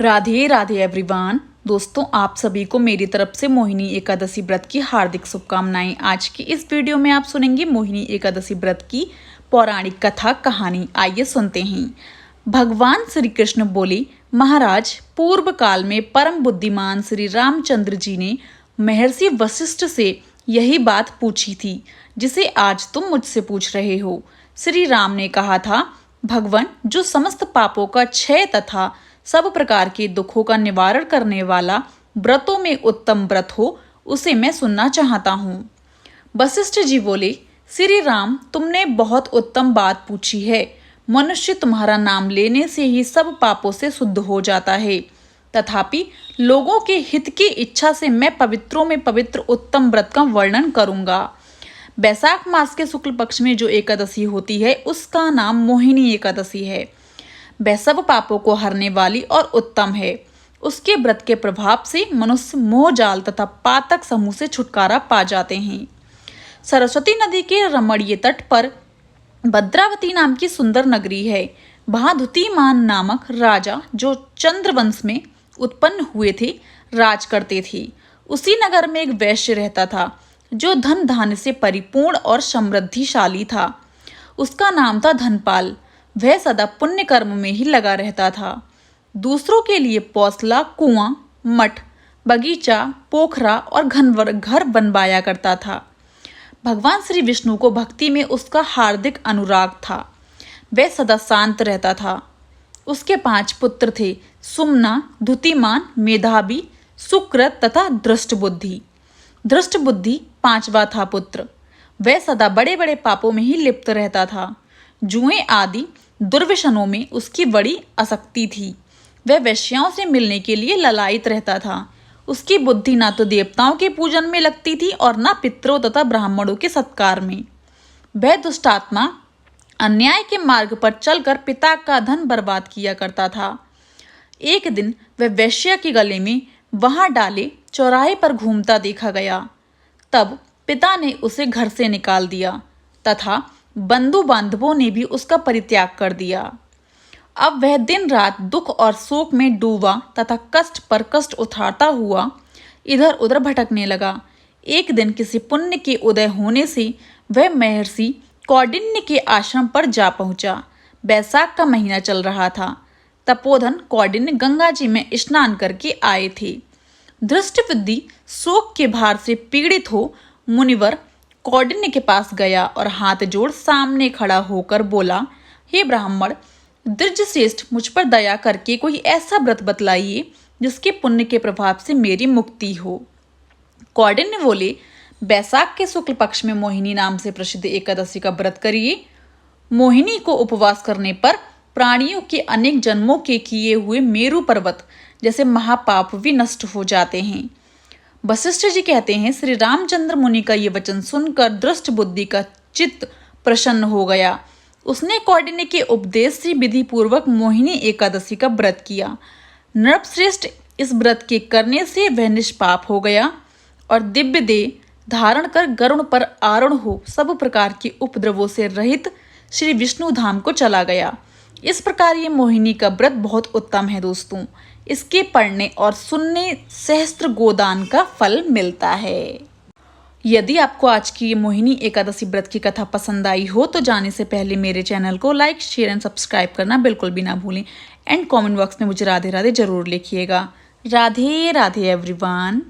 Radhe Radhe everyone. दोस्तों, आप सभी को मेरी तरफ से मोहिनी एकादशी व्रत की हार्दिक शुभकामनाएं। आज की इस वीडियो में आप सुनेंगे मोहिनी एकादशी व्रत की पौराणिक कथा कहानी। आइए सुनते हैं। भगवान श्री कृष्ण बोले, महाराज, पूर्व काल में परम बुद्धिमान श्री रामचंद्र जी ने महर्षि वशिष्ठ से यही बात पूछी थी जिसे आज तुम मुझसे पूछ रहे हो। श्री राम ने कहा था, भगवान, जो समस्त पापों का क्षय तथा सब प्रकार के दुखों का निवारण करने वाला व्रतों में उत्तम व्रत हो, उसे मैं सुनना चाहता हूँ। वशिष्ठ जी बोले, श्री राम, तुमने बहुत उत्तम बात पूछी है। मनुष्य तुम्हारा नाम लेने से ही सब पापों से शुद्ध हो जाता है। तथापि लोगों के हित की इच्छा से मैं पवित्रों में पवित्र उत्तम व्रत का वर्णन करूंगा। बैसाख मास के शुक्ल पक्ष में जो एकादशी होती है उसका नाम मोहिनी एकादशी है। वह सब पापों को हरने वाली और उत्तम है। उसके व्रत के प्रभाव से मनुष्य मोह जाल तथा पातक समूह से छुटकारा पा जाते हैं। सरस्वती नदी के रमणीय तट पर भद्रावती नाम की सुंदर नगरी है। वहां द्युतिमान नामक राजा, जो चंद्रवंश में उत्पन्न हुए थे, राज करते थे। उसी नगर में एक वैश्य रहता था जो धन धान्य से परिपूर्ण और समृद्धिशाली था। उसका नाम था धनपाल। वह सदा पुण्य कर्म में ही लगा रहता था। दूसरों के लिए पौसला, कुआं, मठ, बगीचा, पोखरा और घर बनवाया करता था। भगवान श्री विष्णु को भक्ति में उसका हार्दिक अनुराग था। वह सदा शांत रहता था। उसके 5 पुत्र थे, सुमना, द्युतिमान, मेधावी, सुकृत तथा दृष्टबुद्धि। दृष्टबुद्धि 5वां था पुत्र। वह सदा बड़े बड़े पापों में ही लिप्त रहता था। जुएं आदि दुर्व्यसनों में उसकी बड़ी आसक्ति थी। वह वेश्याओं से मिलने के लिए ललायित रहता था। उसकी बुद्धि ना तो देवताओं के पूजन में लगती थी और न पितरों तथा ब्राह्मणों के सत्कार में। वह दुष्टात्मा अन्याय के मार्ग पर चलकर पिता का धन बर्बाद किया करता था। एक दिन वह वेश्या के गले में वहां डाले चौराहे पर घूमता देखा गया। तब पिता ने उसे घर से निकाल दिया तथा बंधु बांधवों ने भी उसका परित्याग कर दिया। अब वह दिन रात दुख और शोक में डूबा तथा कष्ट पर कष्ट उठाता हुआ इधर उधर भटकने लगा। एक दिन किसी पुण्य के उदय होने से वह महर्षि कौंडिन्य के आश्रम पर जा पहुंचा। बैसाख का महीना चल रहा था। तपोधन कौंडिन्य गंगा जी में स्नान करके आए थे। दृष्टबुद्धि शोक के भार से पीड़ित हो मुनिवर कौंडिन्य के पास गया और हाथ जोड़ सामने खड़ा होकर बोला, हे ब्राह्मण, द्विजश्रेष्ठ, मुझ पर दया करके कोई ऐसा व्रत बतलाइए जिसके पुण्य के प्रभाव से मेरी मुक्ति हो। कौंडिन्य बोले, बैसाख के शुक्ल पक्ष में मोहिनी नाम से प्रसिद्ध एकादशी का व्रत करिए। मोहिनी को उपवास करने पर प्राणियों के अनेक जन्मों के किए हुए मेरु पर्वत जैसे महापाप भी नष्ट हो जाते हैं। वशिष्ठ जी कहते हैं, श्री रामचंद्र मुनि का ये वचन सुनकर दृष्ट बुद्धि का चित्त प्रसन्न हो गया। उसने कौंडिन्य के उपदेश से विधि पूर्वक मोहिनी एकादशी का व्रत किया। नृपश्रेष्ठ, इस व्रत के करने से वह निष्पाप हो गया और दिव्य देह धारण कर गरुड़ पर आरूढ़ हो सब प्रकार के उपद्रवों से रहित श्री विष्णु धाम को चला गया। इस प्रकार ये मोहिनी का व्रत बहुत उत्तम है दोस्तों। इसके पढ़ने और सुनने सहस्त्र गोदान का फल मिलता है। यदि आपको आज की ये मोहिनी एकादशी व्रत की कथा पसंद आई हो तो जाने से पहले मेरे चैनल को लाइक, शेयर एंड सब्सक्राइब करना बिल्कुल भी ना भूलें। एंड कमेंट बॉक्स में मुझे राधे राधे जरूर लिखिएगा। राधे राधे एवरीवन।